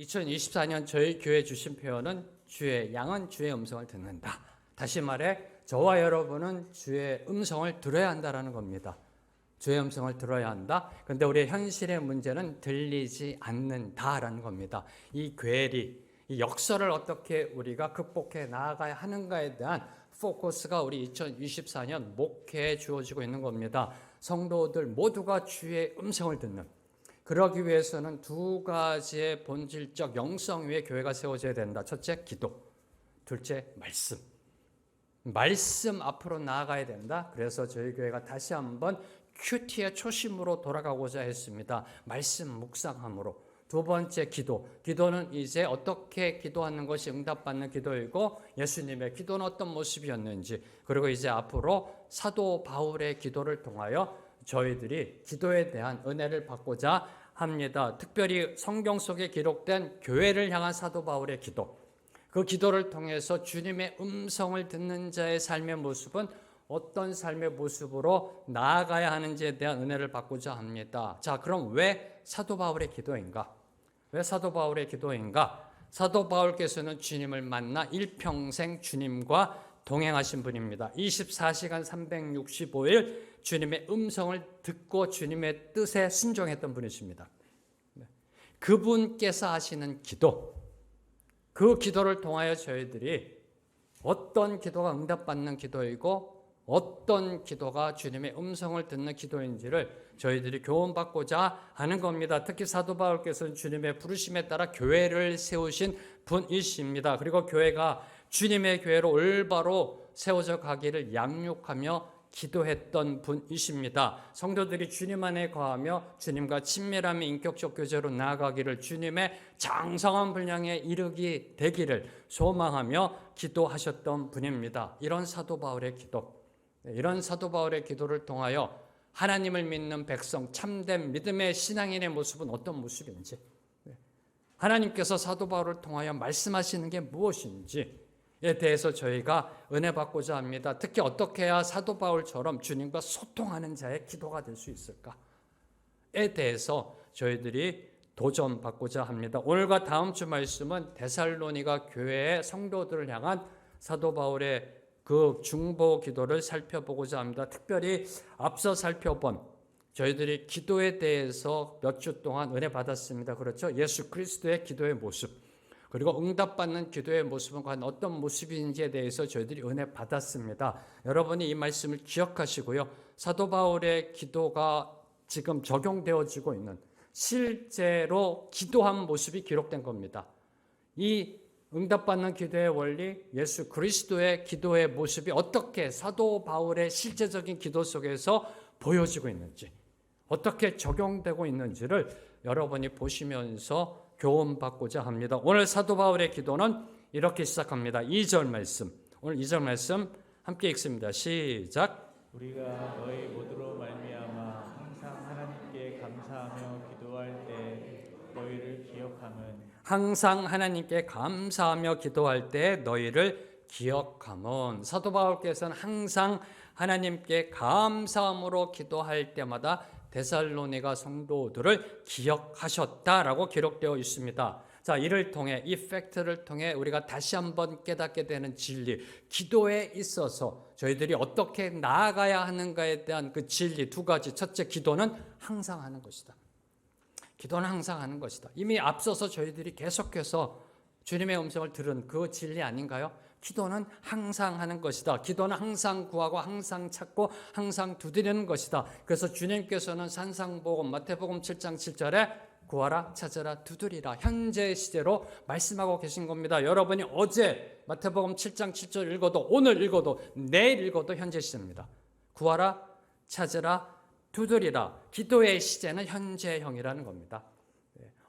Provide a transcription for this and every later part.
2024년 저희 교회 주신 표현은 주의 양은 주의 음성을 듣는다. 다시 말해 저와 여러분은 주의 음성을 들어야 한다라는 겁니다. 주의 음성을 들어야 한다. 그런데 우리의 현실의 문제는 들리지 않는다라는 겁니다. 이 괴리, 이 역설을 어떻게 우리가 극복해 나아가야 하는가에 대한 포커스가 우리 2024년 목회에 주어지고 있는 겁니다. 성도들 모두가 주의 음성을 듣는, 그러기 위해서는 두 가지의 본질적 영성 위에 교회가 세워져야 된다. 첫째, 기도. 둘째, 말씀. 말씀 앞으로 나아가야 된다. 그래서 저희 교회가 다시 한번 큐티의 초심으로 돌아가고자 했습니다. 말씀 묵상함으로. 두 번째, 기도. 기도는 이제 어떻게 기도하는 것이 응답받는 기도이고 예수님의 기도는 어떤 모습이었는지, 그리고 이제 앞으로 사도 바울의 기도를 통하여 저희들이 기도에 대한 은혜를 받고자 합니다. 특별히 성경 속에 기록된 교회를 향한 사도 바울의 기도, 그 기도를 통해서 주님의 음성을 듣는 자의 삶의 모습은 어떤 삶의 모습으로 나아가야 하는지에 대한 은혜를 받고자 합니다. 자, 그럼 왜 사도 바울의 기도인가? 왜 사도 바울의 기도인가? 사도 바울께서는 주님을 만나 일평생 주님과 동행하신 분입니다. 24시간 365일 주님의 음성을 듣고 주님의 뜻에 순종했던 분이십니다. 그분께서 하시는 기도, 그 기도를 통하여 저희들이 어떤 기도가 응답받는 기도이고 어떤 기도가 주님의 음성을 듣는 기도인지를 저희들이 교훈받고자 하는 겁니다. 특히 사도 바울께서는 주님의 부르심에 따라 교회를 세우신 분이십니다. 그리고 교회가 주님의 교회로 올바로 세워져 가기를 양육하며 기도했던 분이십니다. 성도들이 주님 안에 거하며 주님과 친밀함의 인격적 교제로 나아가기를, 주님의 장성한 분량에 이르게 되기를 소망하며 기도하셨던 분입니다. 이런 사도 바울의 기도, 이런 사도 바울의 기도를 통하여 하나님을 믿는 백성, 참된 믿음의 신앙인의 모습은 어떤 모습인지, 하나님께서 사도 바울을 통하여 말씀하시는 게 무엇인지에 대해서 저희가 은혜 받고자 합니다. 특히 어떻게 해야 사도 바울처럼 주님과 소통하는 자의 기도가 될 수 있을까에 대해서 저희들이 도전받고자 합니다. 오늘과 다음 주 말씀은 데살로니가 교회의 성도들을 향한 사도 바울의 그 중보 기도를 살펴보고자 합니다. 특별히 앞서 살펴본 저희들이 기도에 대해서 몇 주 동안 은혜 받았습니다. 그렇죠? 예수 그리스도의 기도의 모습, 그리고 응답받는 기도의 모습은 과연 어떤 모습인지에 대해서 저희들이 은혜 받았습니다. 여러분이 이 말씀을 기억하시고요. 사도 바울의 기도가 지금 적용되어지고 있는, 실제로 기도한 모습이 기록된 겁니다. 이 응답받는 기도의 원리, 예수 그리스도의 기도의 모습이 어떻게 사도 바울의 실제적인 기도 속에서 보여지고 있는지, 어떻게 적용되고 있는지를 여러분이 보시면서 교훈받고자 합니다. 오늘 사도 바울의 기도는 이렇게 시작합니다. 2절 말씀, 오늘 2절 말씀 함께 읽습니다. 시작. 우리가 너희 모두로 말미암아 항상 하나님께 감사하며 기도할 때 너희를 기억함은, 항상 하나님께 감사하며 기도할 때 너희를 기억함은, 사도 바울께서는 항상 하나님께 감사함으로 기도할 때마다 데살로니가 성도들을 기억하셨다라고 기록되어 있습니다. 자, 이를 통해, 이 팩트를 통해 우리가 다시 한번 깨닫게 되는 진리, 기도에 있어서 저희들이 어떻게 나아가야 하는가에 대한 그 진리 두 가지. 첫째, 기도는 항상 하는 것이다. 기도는 항상 하는 것이다. 이미 앞서서 저희들이 계속해서 주님의 음성을 들은 그 진리 아닌가요? 기도는 항상 하는 것이다. 기도는 항상 구하고 항상 찾고 항상 두드리는 것이다. 그래서 주님께서는 산상복음 마태복음 7장 7절에 구하라, 찾으라, 두드리라 현재 시제로 말씀하고 계신 겁니다. 여러분이 어제 마태복음 7장 7절 읽어도, 오늘 읽어도, 내일 읽어도 현재 시제입니다. 구하라, 찾으라, 두드리라. 기도의 시제는 현재형이라는 겁니다.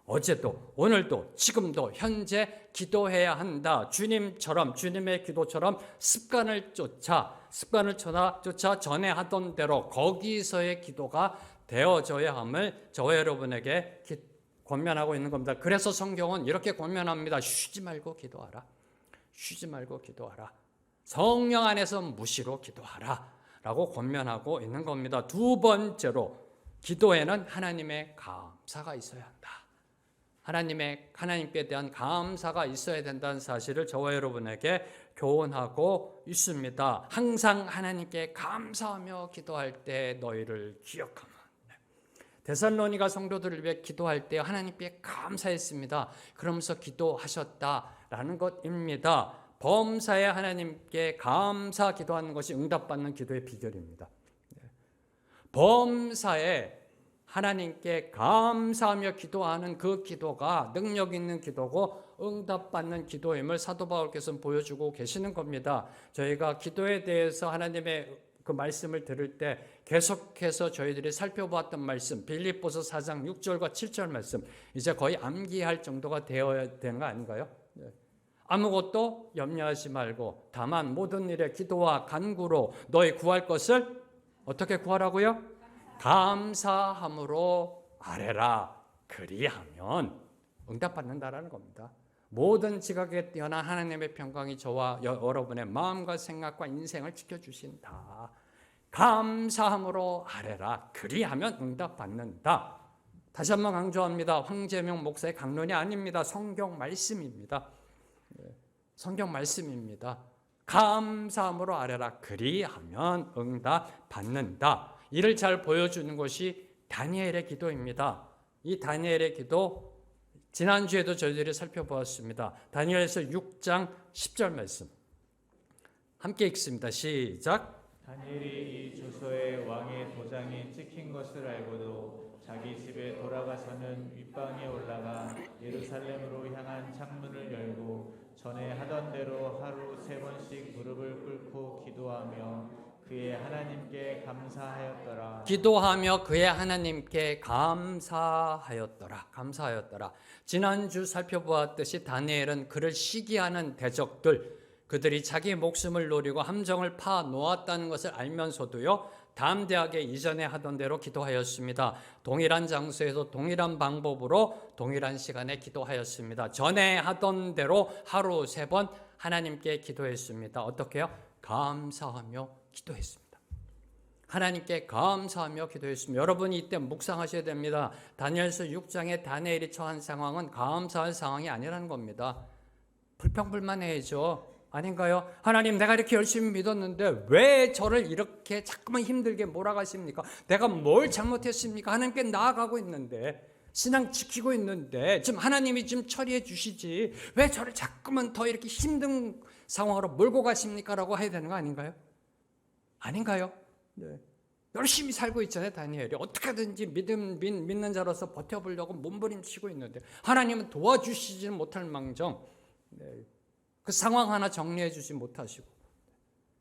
어제도 오늘도 지금도 현재 기도해야 한다. 주님처럼, 주님의 기도처럼 습관을 쫓아 전에 하던 대로 거기서의 기도가 되어져야 함을 저와 여러분에게 권면하고 있는 겁니다. 그래서 성경은 이렇게 권면합니다. 쉬지 말고 기도하라. 쉬지 말고 기도하라. 성령 안에서 무시로 기도하라 라고 권면하고 있는 겁니다. 두 번째로, 기도에는 하나님의 감사가 있어야 한다. 하나님께 대한 감사가 있어야 된다는 사실을 저와 여러분에게 교훈하고 있습니다. 항상 하나님께 감사하며 기도할 때 너희를 기억하면. 데살로니가 성도들을 위해 기도할 때 하나님께 감사했습니다. 그러면서 기도하셨다라는 것입니다. 범사에 하나님께 감사 기도하는 것이 응답받는 기도의 비결입니다. 범사에 하나님께 감사하며 기도하는 그 기도가 능력 있는 기도고 응답받는 기도임을 사도 바울께서 보여주고 계시는 겁니다. 저희가 기도에 대해서 하나님의 그 말씀을 들을 때 계속해서 저희들이 살펴보았던 말씀, 빌립보서 4장 6절과 7절 말씀, 이제 거의 암기할 정도가 되어야 되는 거 아닌가요? 아무것도 염려하지 말고 다만 모든 일에 기도와 간구로 너희 구할 것을 어떻게 구하라고요? 감사함으로 아뢰라. 그리하면 응답받는다라는 겁니다. 모든 지각에 뛰어난 하나님의 평강이 저와 여러분의 마음과 생각과 인생을 지켜주신다. 감사함으로 아뢰라. 그리하면 응답받는다. 다시 한번 강조합니다. 황재명 목사의 강론이 아닙니다. 성경 말씀입니다. 성경 말씀입니다. 감사함으로 아뢰라. 그리하면 응답받는다. 이를 잘 보여주는 것이 다니엘의 기도입니다. 이 다니엘의 기도 지난주에도 저희들이 살펴보았습니다. 다니엘서 6장 10절 말씀 함께 읽습니다. 시작. 다니엘이 이 주소에 왕의 도장이 찍힌 것을 알고도 자기 집에 돌아가서는 윗방에 올라가 예루살렘으로 향한 창문을 열고 전에 하던 대로 하루 3번씩 무릎을 꿇고 기도하며 그의 하나님께 감사하였더라. 기도하며 그의 하나님께 감사하였더라. 지난주 살펴보았듯이 다니엘은 그를 시기하는 대적들, 그들이 자기 목숨을 노리고 함정을 파 놓았다는 것을 알면서도요, 담대하게 이전에 하던 대로 기도하였습니다. 동일한 장소에서 동일한 방법으로 동일한 시간에 기도하였습니다. 전에 하던 대로 하루 3번 하나님께 기도했습니다. 어떻게요? 감사하며 기도했습니다. 하나님께 감사하며 기도했습니다. 여러분이 이때 묵상하셔야 됩니다. 다니엘서 6장에 다니엘이 처한 상황은 감사할 상황이 아니라는 겁니다. 불평불만해야죠. 아닌가요? 하나님, 내가 이렇게 열심히 믿었는데 왜 저를 이렇게 자꾸만 힘들게 몰아가십니까? 내가 뭘 잘못했습니까? 하나님께 나아가고 있는데, 신앙 지키고 있는데 지금 하나님이 좀 처리해 주시지 왜 저를 자꾸만 더 이렇게 힘든 상황으로 몰고 가십니까? 라고 해야 되는 거 아닌가요? 아닌가요? 네. 열심히 살고 있잖아요. 다니엘이 어떻게든지 믿는 자로서 버텨보려고 몸부림치고 있는데 하나님은 도와주시지는 못할 망정, 네. 그 상황 하나 정리해 주지 못하시고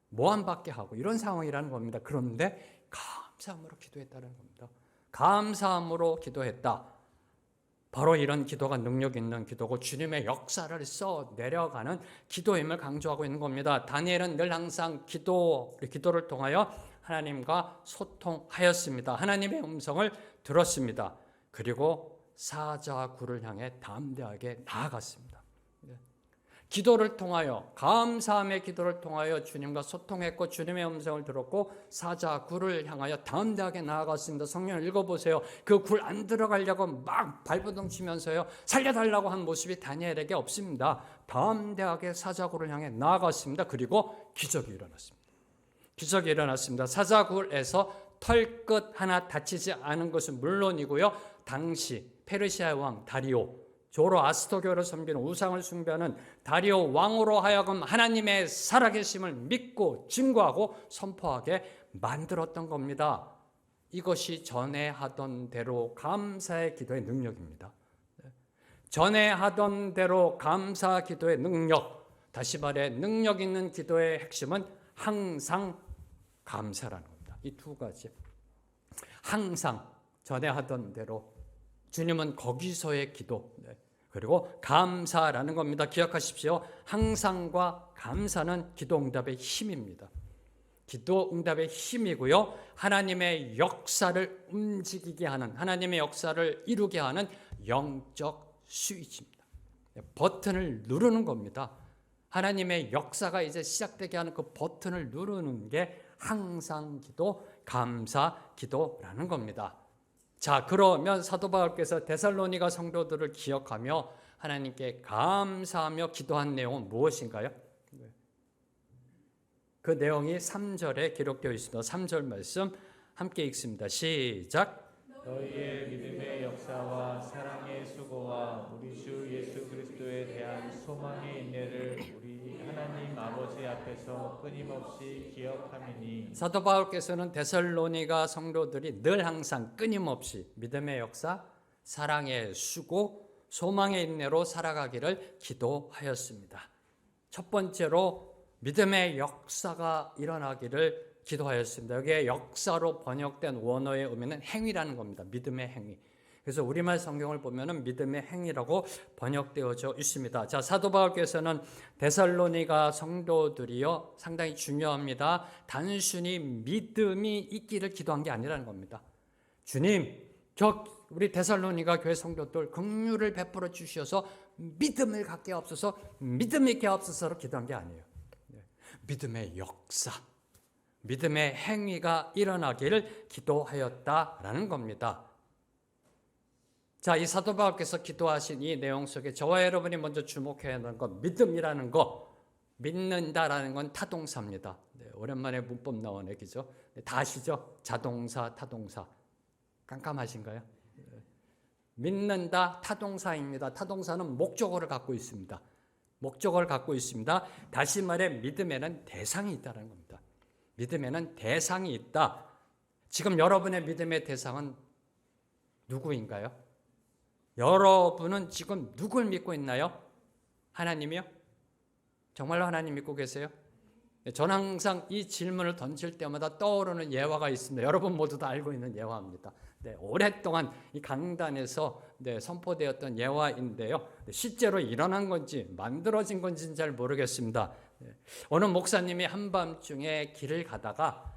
모함받게 하고 이런 상황이라는 겁니다. 그런데 감사함으로 기도했다는 겁니다. 감사함으로 기도했다. 바로 이런 기도가 능력 있는 기도고 주님의 역사를 써 내려가는 기도임을 강조하고 있는 겁니다. 다니엘은 늘 항상 기도를 통하여 하나님과 소통하였습니다. 하나님의 음성을 들었습니다. 그리고 사자굴을 향해 담대하게 나아갔습니다. 기도를 통하여, 감사함의 기도를 통하여 주님과 소통했고 주님의 음성을 들었고 사자굴을 향하여 담대하게 나아갔습니다. 성경을 읽어보세요. 그 굴 안 들어가려고 막 발버둥 치면서요 살려달라고 한 모습이 다니엘에게 없습니다. 담대하게 사자굴을 향해 나아갔습니다. 그리고 기적이 일어났습니다. 사자굴에서 털끝 하나 다치지 않은 것은 물론이고요, 당시 페르시아 왕 다리오, 조로아스터교를 섬기는 우상을 숭배하는 다리오 왕으로 하여금 하나님의 살아계심을 믿고 증거하고 선포하게 만들었던 겁니다. 이것이 전에 하던 대로 감사의 기도의 능력입니다. 전에 하던 대로 감사 기도의 능력, 다시 말해 능력 있는 기도의 핵심은 항상 감사라는 겁니다. 이 두 가지. 항상 전에 하던 대로, 주님은 거기서의 기도, 그리고 감사라는 겁니다. 기억하십시오. 항상과 감사는 기도 응답의 힘입니다. 기도 응답의 힘이고요, 하나님의 역사를 움직이게 하는, 하나님의 역사를 이루게 하는 영적 스위치입니다. 버튼을 누르는 겁니다. 하나님의 역사가 이제 시작되게 하는 그 버튼을 누르는 게 항상 기도, 감사 기도라는 겁니다. 자, 그러면 사도 바울께서 데살로니가 성도들을 기억하며 하나님께 감사하며 기도한 내용은 무엇인가요? 그 내용이 3절에 기록되어 있습니다. 3절 말씀 함께 읽습니다. 시작. 너희의 믿음의 역사와 사랑의 수고와 우리 주 예수 그리스도에 대한 소망의 인내를 우리 하나님 아버지 앞에서 끊임없이 기억함이니. 사도 바울께서는 데살로니가 성도들이 늘 항상 끊임없이 믿음의 역사, 사랑의 수고, 소망의 인내로 살아가기를 기도하였습니다. 첫 번째로 믿음의 역사가 일어나기를 기도하였습니다. 여기에 역사로 번역된 원어의 의미는 행위라는 겁니다. 믿음의 행위. 그래서 우리말 성경을 보면은 믿음의 행위라고 번역되어져 있습니다. 자, 사도 바울께서는 데살로니가 성도들이요 상당히 중요합니다. 단순히 믿음이 있기를 기도한 게 아니라는 겁니다. 주님, 우리 데살로니가 교회 성도들 긍휼을 베풀어 주셔서 믿음을 갖게 없어서 믿음 있게 없어서로 기도한 게 아니에요. 믿음의 역사, 믿음의 행위가 일어나기를 기도하였다라는 겁니다. 자, 이 사도 바울께서 기도하신 이 내용 속에 저와 여러분이 먼저 주목해야 하는 건 믿음이라는 거, 믿는다라는 건 타동사입니다. 네, 오랜만에 문법 나오네, 그죠? 네, 다 아시죠? 자동사, 타동사. 깜깜하신가요? 네. 믿는다, 타동사입니다. 타동사는 목적어를 갖고 있습니다. 목적어를 갖고 있습니다. 다시 말해 믿음에는 대상이 있다는 겁니다. 믿음에는 대상이 있다. 지금 여러분의 믿음의 대상은 누구인가요? 여러분은 지금 누굴 믿고 있나요? 하나님이요? 정말로 하나님 믿고 계세요? 저는 항상 이 질문을 던질 때마다 떠오르는 예화가 있습니다. 여러분 모두 다 알고 있는 예화입니다. 네, 오랫동안 이 강단에서 선포되었던 예화인데요. 실제로 일어난 건지 만들어진 건지는 잘 모르겠습니다. 어느 목사님이 한밤중에 길을 가다가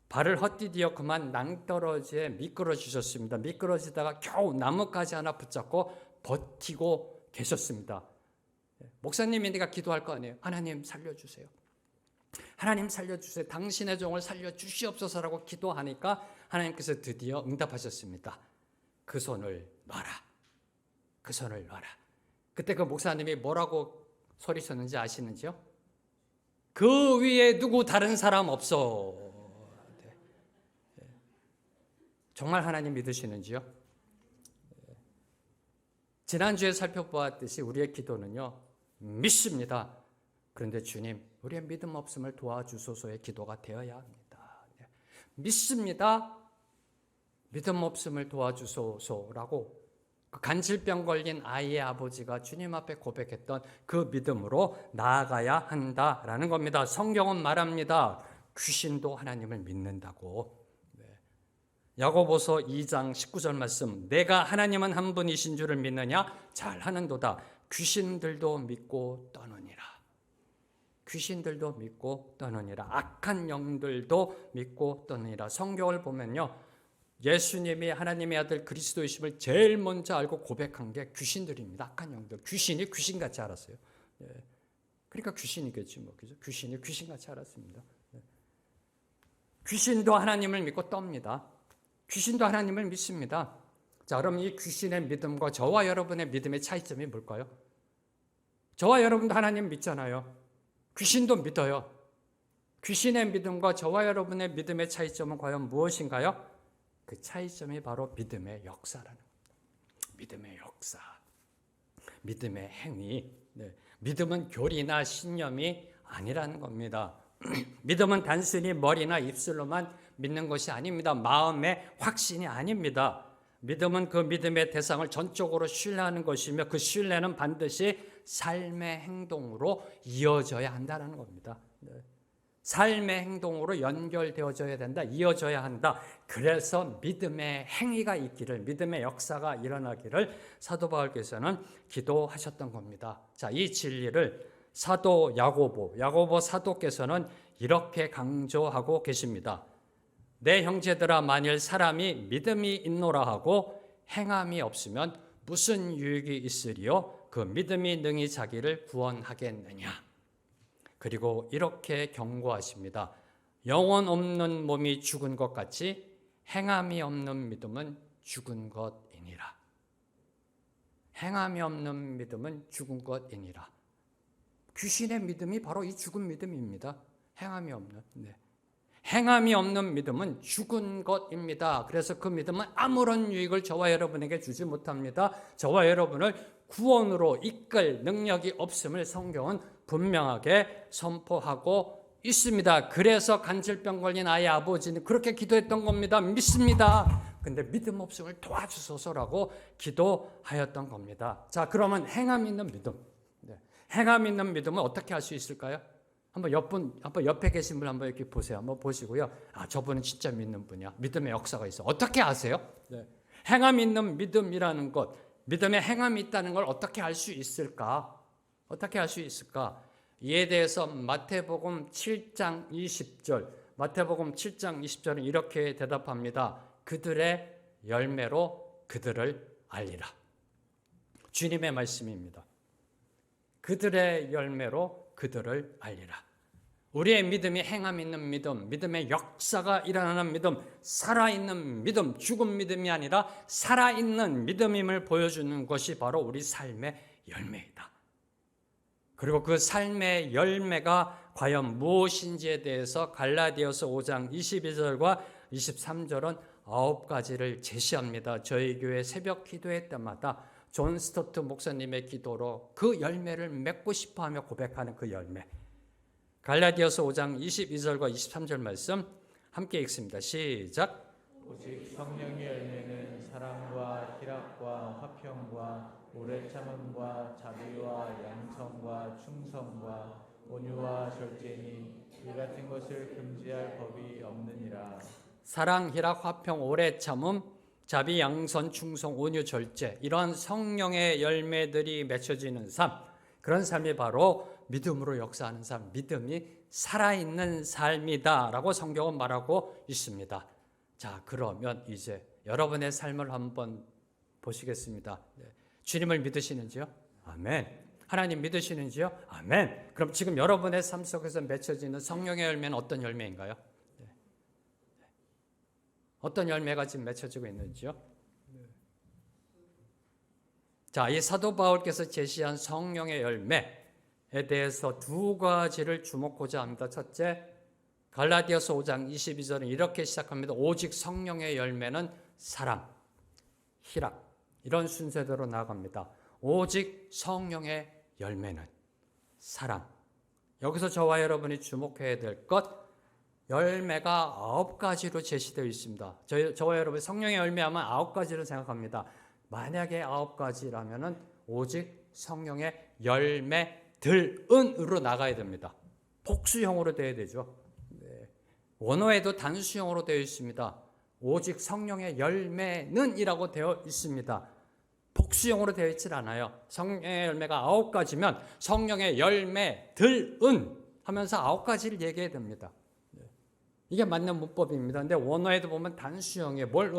발을 헛디디어 그만 낭떠러지에 미끄러지셨습니다. 미끄러지다가 겨우 나뭇가지 하나 붙잡고 버티고 계셨습니다. 목사님이니까 기도할 거 아니에요. 하나님 살려주세요. 하나님 살려주세요. 당신의 종을 살려주시옵소서라고 기도하니까 하나님께서 드디어 응답하셨습니다. 그 손을 놔라. 그 손을 놔라. 그때 그 목사님이 뭐라고 소리쳤는지 아시는지요? 그 위에 누구 다른 사람 없어. 네. 정말 하나님 믿으시는지요? 지난주에 살펴보았듯이 우리의 기도는요, 믿습니다. 그런데 주님, 우리의 믿음 없음을 도와주소서의 기도가 되어야 합니다. 믿습니다. 믿음 없음을 도와주소서라고 그 간질병 걸린 아이의 아버지가 주님 앞에 고백했던 그 믿음으로 나아가야 한다라는 겁니다. 성경은 말합니다. 귀신도 하나님을 믿는다고. 야고보서 2장 19절 말씀, 내가 하나님은 한 분이신 줄을 믿느냐? 잘하는도다. 귀신들도 믿고 떠느니라. 귀신들도 믿고 떠느니라. 악한 영들도 믿고 떠느니라. 성경을 보면요, 예수님이 하나님의 아들 그리스도이심을 제일 먼저 알고 고백한 게 귀신들입니다. 악한 영들. 귀신이 귀신같이 알았어요. 그러니까 귀신이겠지 뭐, 그죠? 귀신이 귀신같이 알았습니다. 귀신도 하나님을 믿고 떱니다. 귀신도 하나님을 믿습니다. 자, 그럼 이 귀신의 믿음과 저와 여러분의 믿음의 차이점이 뭘까요? 저와 여러분도 하나님 믿잖아요. 귀신도 믿어요. 귀신의 믿음과 저와 여러분의 믿음의 차이점은 과연 무엇인가요? 그 차이점이 바로 믿음의 역사라는 겁니다. 믿음의 역사, 믿음의 행위. 믿음은 교리나 신념이 아니라는 겁니다. 믿음은 단순히 머리나 입술로만 믿는 것이 아닙니다. 마음의 확신이 아닙니다. 믿음은 그 믿음의 대상을 전적으로 신뢰하는 것이며 그 신뢰는 반드시 삶의 행동으로 이어져야 한다는 겁니다. 삶의 행동으로 연결되어져야 된다, 이어져야 한다. 그래서 믿음의 행위가 있기를, 믿음의 역사가 일어나기를 사도 바울께서는 기도하셨던 겁니다. 자, 이 진리를 사도 야고보 사도께서는 이렇게 강조하고 계십니다. 내 형제들아, 만일 사람이 믿음이 있노라 하고 행함이 없으면 무슨 유익이 있으리요? 그 믿음이 능히 자기를 구원하겠느냐? 그리고 이렇게 경고하십니다. 영혼 없는 몸이 죽은 것 같이 행함이 없는 믿음은 죽은 것이니라. 행함이 없는 믿음은 죽은 것이니라. 귀신의 믿음이 바로 이 죽은 믿음입니다. 행함이 없는. 네. 행함이 없는 믿음은 죽은 것입니다. 그래서 그 믿음은 아무런 유익을 저와 여러분에게 주지 못합니다. 저와 여러분을 구원으로 이끌 능력이 없음을 성경은 분명하게 선포하고 있습니다. 그래서 간질병 걸린 아이 아버지는 그렇게 기도했던 겁니다. 믿습니다. 근데 믿음 없음을 도와주소서라고 기도하였던 겁니다. 자, 그러면 행함 있는 믿음. 네. 행함 있는 믿음은 어떻게 할 수 있을까요? 한번 옆에 계신 분 한번 이렇게 보세요. 한번 보시고요. 아, 저분은 진짜 믿는 분이야. 믿음의 역사가 있어. 어떻게 아세요? 네. 행함 있는 믿음이라는 것, 믿음의 행함이 있다는 걸 어떻게 알 수 있을까? 어떻게 알 수 있을까? 이에 대해서 마태복음 7장 20절, 마태복음 7장 20절은 이렇게 대답합니다. 그들의 열매로 그들을 알리라. 주님의 말씀입니다. 그들의 열매로 그들을 알리라. 우리의 믿음이 행함 있는 믿음, 믿음의 역사가 일어나는 믿음, 살아있는 믿음, 죽은 믿음이 아니라 살아있는 믿음임을 보여주는 것이 바로 우리 삶의 열매이다. 그리고 그 삶의 열매가 과연 무엇인지에 대해서 갈라디아서 5장 22절과 23절은 9가지를 제시합니다. 저희 교회 새벽 기도회 때마다 존 스토트 목사님의 기도로 그 열매를 맺고 싶어하며 고백하는 그 열매. 갈라디아서 5장 22절과 23절 말씀 함께 읽습니다. 시작. 오직 성령의 열매는 사랑과 희락과 화평과 오래 참음과 자비와 양성과 충성과 온유와 절제니 이 같은 것을 금지할 법이 없느니라. 사랑, 희락, 화평, 오래 참음, 자비, 양선, 충성, 온유, 절제, 이런 성령의 열매들이 맺혀지는 삶, 그런 삶이 바로 믿음으로 역사하는 삶, 믿음이 살아있는 삶이다라고 성경은 말하고 있습니다. 자, 그러면 이제 여러분의 삶을 한번 보시겠습니다. 네. 주님을 믿으시는지요? 아멘. 하나님 믿으시는지요? 아멘. 그럼 지금 여러분의 삶 속에서 맺혀지는 성령의 열매는 어떤 열매인가요? 네. 어떤 열매가 지금 맺혀지고 있는지요? 자, 이 사도 바울께서 제시한 성령의 열매에 대해서 2가지를 주목하고자 합니다. 첫째, 갈라디아서 5장 22절은 이렇게 시작합니다. 오직 성령의 열매는 사랑, 희락, 이런 순서대로 나아갑니다. 오직 성령의 열매는 사랑. 여기서 저와 여러분이 주목해야 될 것, 열매가 9가지로 제시되어 있습니다. 저와 여러분 성령의 열매하면 9가지로 생각합니다. 만약에 9가지라면은 오직 성령의 열매들은으로 나가야 됩니다. 복수형으로 되어야 되죠. 네. 원어에도 단수형으로 되어 있습니다. 오직 성령의 열매는이라고 되어 있습니다. 복수형으로 되어 있질 않아요. 성령의 열매가 9가지면 성령의 열매들은 하면서 9가지를 얘기해야 됩니다. 이게 맞는 문법입니다. 근데 원어에도 보면 단수형에 뭘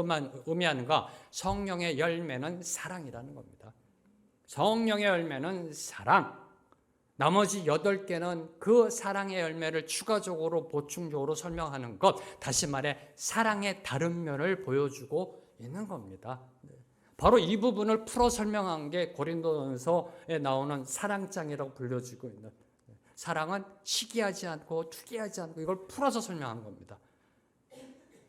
의미하는가? 성령의 열매는 사랑이라는 겁니다. 성령의 열매는 사랑. 나머지 8개는 그 사랑의 열매를 추가적으로 보충적으로 설명하는 것. 다시 말해 사랑의 다른 면을 보여주고 있는 겁니다. 바로 이 부분을 풀어 설명한 게 고린도전서에 나오는 사랑장이라고 불려지고 있는, 사랑은 시기하지 않고 투기하지 않고 이걸 풀어서 설명한 겁니다.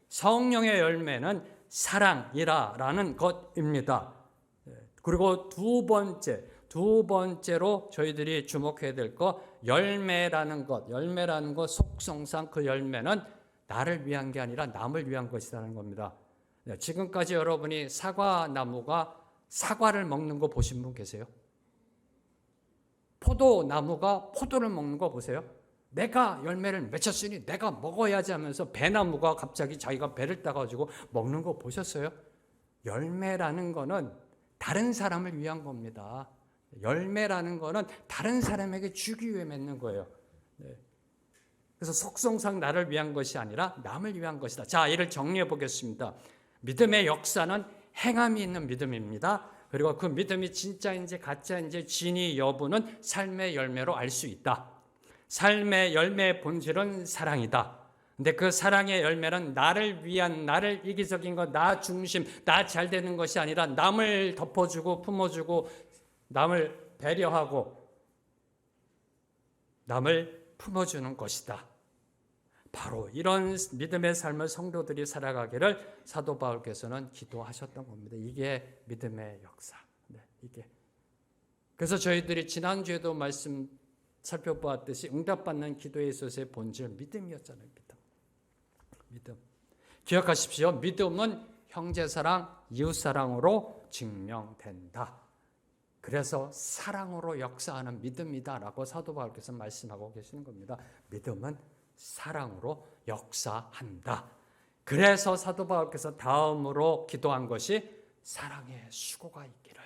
성령의 열매는 사랑이라는 것입니다. 그리고 두 번째로 저희들이 주목해야 될 것, 열매라는 것 속성상 그 열매는 나를 위한 게 아니라 남을 위한 것이라는 겁니다. 지금까지 여러분이 사과나무가 사과를 먹는 거 보신 분 계세요? 포도나무가 포도를 먹는 거 보세요. 내가 열매를 맺혔으니 내가 먹어야지 하면서 배나무가 갑자기 자기가 배를 따가지고 먹는 거 보셨어요? 열매라는 거는 다른 사람을 위한 겁니다. 열매라는 거는 다른 사람에게 주기 위해 맺는 거예요. 그래서 속성상 나를 위한 것이 아니라 남을 위한 것이다. 자, 이를 정리해 보겠습니다. 믿음의 역사는 행함이 있는 믿음입니다. 그리고 그 믿음이 진짜인지 가짜인지 진위 여부는 삶의 열매로 알 수 있다. 삶의 열매의 본질은 사랑이다. 근데 그 사랑의 열매는 나를 위한, 나를 이기적인 것, 나 중심, 나 잘 되는 것이 아니라 남을 덮어주고 품어주고 남을 배려하고 남을 품어주는 것이다. 바로 이런 믿음의 삶을 성도들이 살아가기를 사도 바울께서는 기도하셨던 겁니다. 이게 믿음의 역사. 이게. 그래서 저희들이 지난주에도 말씀 살펴보았듯이 응답받는 기도에 있어서의 본질 믿음이었잖아요. 믿음. 기억하십시오. 믿음은 형제사랑, 이웃사랑으로 증명된다. 그래서 사랑으로 역사하는 믿음이다라고 사도 바울께서 말씀하고 계시는 겁니다. 믿음은 사랑으로 역사한다. 그래서 사도 바울께서 다음으로 기도한 것이 사랑의 수고가 있기를.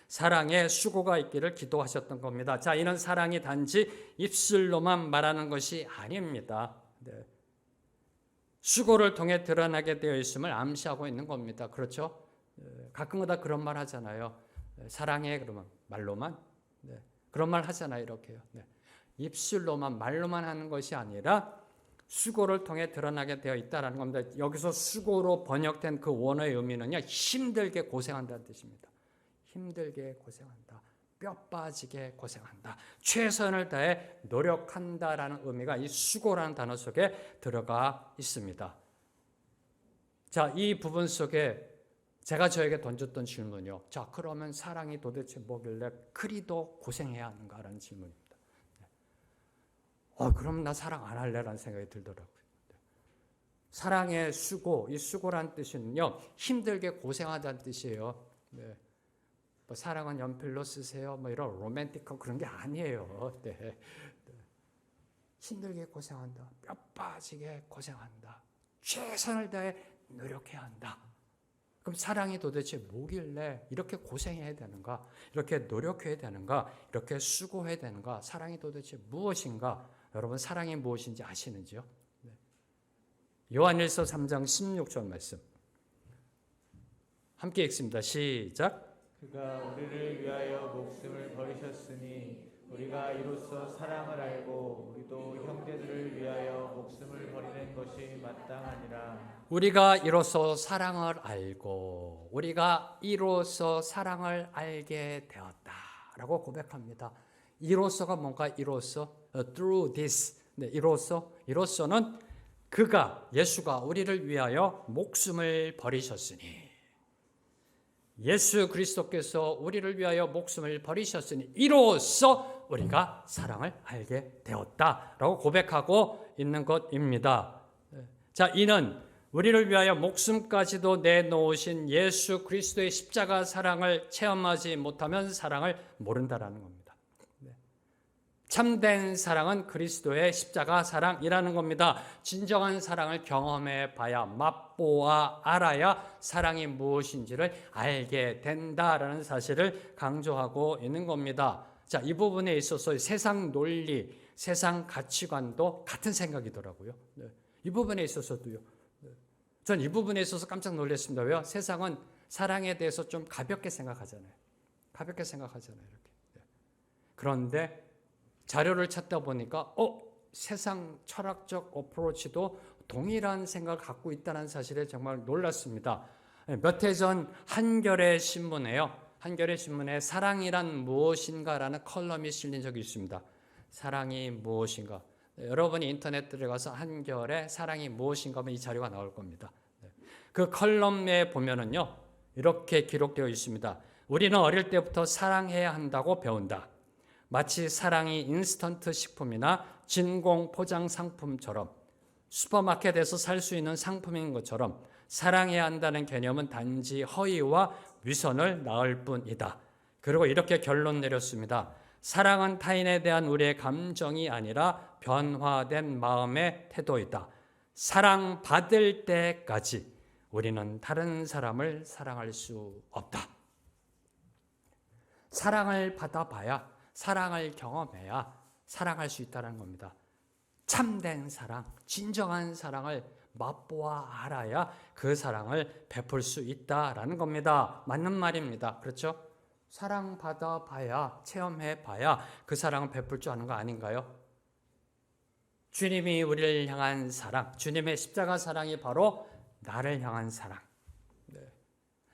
사랑의 수고가 있기를 기도하셨던 겁니다. 자, 이는 사랑이 단지 입술로만 말하는 것이 아닙니다. 수고를 통해 드러나게 되어 있음을 암시하고 있는 겁니다. 그렇죠? 가끔가다 그런 말 하잖아요. 사랑해 그러면 말로만 그런 말 하잖아요. 이렇게요. 입술로만 말로만 하는 것이 아니라 수고를 통해 드러나게 되어 있다는 겁니다. 여기서 수고로 번역된 그 원어의 의미는요, 힘들게 고생한다는 뜻입니다. 힘들게 고생한다. 뼈 빠지게 고생한다. 최선을 다해 노력한다라는 의미가 이 수고라는 단어 속에 들어가 있습니다. 자, 이 부분 속에 제가 저에게 던졌던 질문이요. 자, 그러면 사랑이 도대체 뭐길래 그리도 고생해야 하는가라는 질문입니다. 그럼 나 사랑 안 할래라는 생각이 들더라고요. 사랑의 수고, 이 수고란 뜻은요, 힘들게 고생하다는 뜻이에요. 뭐 사랑은 연필로 쓰세요. 뭐 이런 로맨틱한 그런 게 아니에요. 힘들게 고생한다. 뼈 빠지게 고생한다. 최선을 다해 노력해야 한다. 그럼 사랑이 도대체 뭐길래 이렇게 고생해야 되는가? 이렇게 노력해야 되는가? 이렇게 수고해야 되는가? 사랑이 도대체 무엇인가? 여러분 사랑이 무엇인지 아시는지요? 요한일서 3장 16절 말씀 함께 읽습니다. 시작. 그가 우리를 위하여 목숨을 버리셨으니 우리가 이로써 사랑을 알고 우리도 형제들을 위하여 목숨을 버리는 것이 마땅하니라. 우리가 이로써 사랑을 알고 우리가 이로써 사랑을 알게 되었다라고 고백합니다. 이로써가 뭔가 이로써 through this 이로써는 그가 예수가 우리를 위하여 목숨을 버리셨으니 예수 그리스도께서 우리를 위하여 목숨을 버리셨으니 이로써 우리가 사랑을 알게 되었다라고 고백하고 있는 것입니다. 자, 이는 우리를 위하여 목숨까지도 내놓으신 예수 그리스도의 십자가 사랑을 체험하지 못하면 사랑을 모른다라는 겁니다. 참된 사랑은 그리스도의 십자가 사랑이라는 겁니다. 진정한 사랑을 경험해 봐야 맛보아 알아야 사랑이 무엇인지를 알게 된다라는 사실을 강조하고 있는 겁니다. 자, 이 부분에 있어서 세상 논리, 세상 가치관도 같은 생각이더라고요. 이 부분에 있어서도요. 전 이 부분에 있어서 깜짝 놀랐습니다. 왜요? 세상은 사랑에 대해서 좀 가볍게 생각하잖아요. 이렇게. 그런데 자료를 찾다 보니까 세상 철학적 어프로치도 동일한 생각을 갖고 있다는 사실에 정말 놀랐습니다. 몇 해 전 한겨레 신문에 사랑이란 무엇인가라는 컬럼이 실린 적이 있습니다. 사랑이 무엇인가? 여러분이 인터넷 들어가서 한겨레 사랑이 무엇인가 하면 이 자료가 나올 겁니다. 그 컬럼에 보면은요, 이렇게 기록되어 있습니다. 우리는 어릴 때부터 사랑해야 한다고 배운다. 마치 사랑이 인스턴트 식품이나 진공 포장 상품처럼 슈퍼마켓에서 살 수 있는 상품인 것처럼 사랑해야 한다는 개념은 단지 허위와 위선을 낳을 뿐이다. 그리고 이렇게 결론 내렸습니다. 사랑은 타인에 대한 우리의 감정이 아니라 변화된 마음의 태도이다. 사랑받을 때까지 우리는 다른 사람을 사랑할 수 없다. 사랑을 받아봐야, 사랑을 경험해야 사랑할 수 있다는 겁니다. 참된 사랑, 진정한 사랑을 맛보아 알아야 그 사랑을 베풀 수 있다라는 겁니다. 맞는 말입니다. 그렇죠? 사랑 받아봐야, 체험해봐야 그 사랑을 베풀 줄 아는 거 아닌가요? 주님이 우리를 향한 사랑, 주님의 십자가 사랑이 바로 나를 향한 사랑. 네.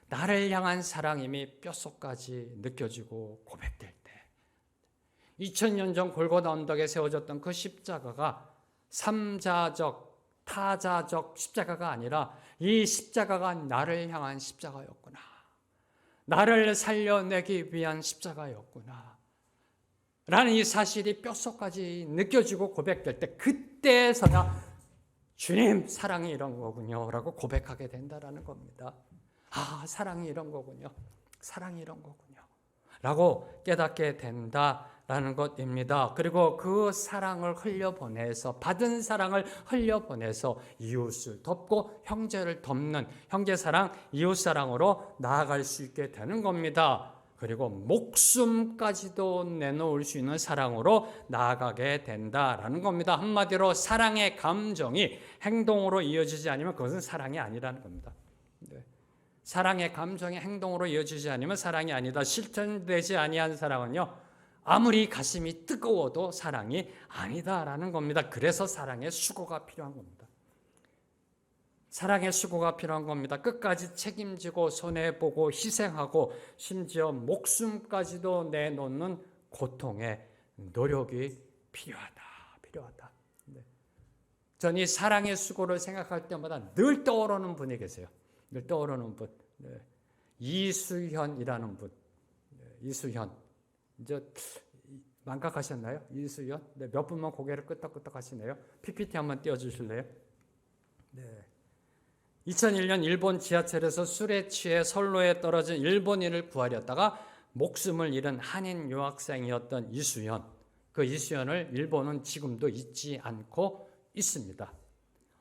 나를 향한 사랑임이 뼛속까지 느껴지고 고백될 때 2000년 전 골고다 언덕에 세워졌던 그 십자가가 삼자적, 타자적 십자가가 아니라 이 십자가가 나를 향한 십자가였구나. 나를 살려내기 위한 십자가였구나. 라는 이 사실이 뼛속까지 느껴지고 고백될 때 그때서야 주님 사랑이 이런 거군요 라고 고백하게 된다라는 겁니다. 아, 사랑이 이런 거군요. 사랑이 이런 거군요 라고 깨닫게 된다라는 것입니다. 그리고 그 사랑을 흘려보내서 받은 사랑을 흘려보내서 이웃을 돕고 형제를 돕는 형제사랑, 이웃사랑으로 나아갈 수 있게 되는 겁니다. 그리고 목숨까지도 내놓을 수 있는 사랑으로 나아가게 된다라는 겁니다. 한마디로 사랑의 감정이 행동으로 이어지지 않으면 그것은 사랑이 아니라는 겁니다. 네. 사랑의 감정이 행동으로 이어지지 않으면 사랑이 아니다. 실천되지 아니한 사랑은요, 아무리 가슴이 뜨거워도 사랑이 아니다라는 겁니다. 그래서 사랑의 수고가 필요한 겁니다. 사랑의 수고가 필요한 겁니다. 끝까지 책임지고 손해보고 희생하고 심지어 목숨까지도 내놓는 고통의 노력이 필요하다. 네. 전 이 사랑의 수고를 생각할 때마다 늘 떠오르는 분이 계세요. 늘 떠오르는 분. 네. 이수현이라는 분. 네. 이수현. 이제 망각하셨나요? 이수현? 네. 몇 분만 고개를 끄덕끄덕 하시네요. PPT 한번 띄워주실래요? 네. 2001년 일본 지하철에서 술에 취해 선로에 떨어진 일본인을 구하려다가 목숨을 잃은 한인 유학생이었던 이수연. 그 이수연을 일본은 지금도 잊지 않고 있습니다.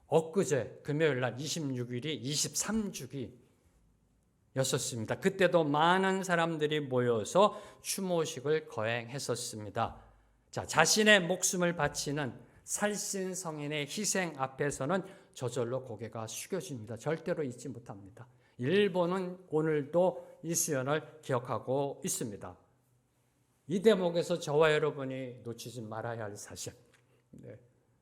엊그제 금요일 날 26일이 23주기였었습니다. 그때도 많은 사람들이 모여서 추모식을 거행했었습니다. 자, 자신의 목숨을 바치는 살신성인의 희생 앞에서는 저절로 고개가 숙여집니다. 절대로 잊지 못합니다. 일본은 오늘도 이수연을 기억하고 있습니다. 이 대목에서 저와 여러분이 놓치지 말아야 할 사실,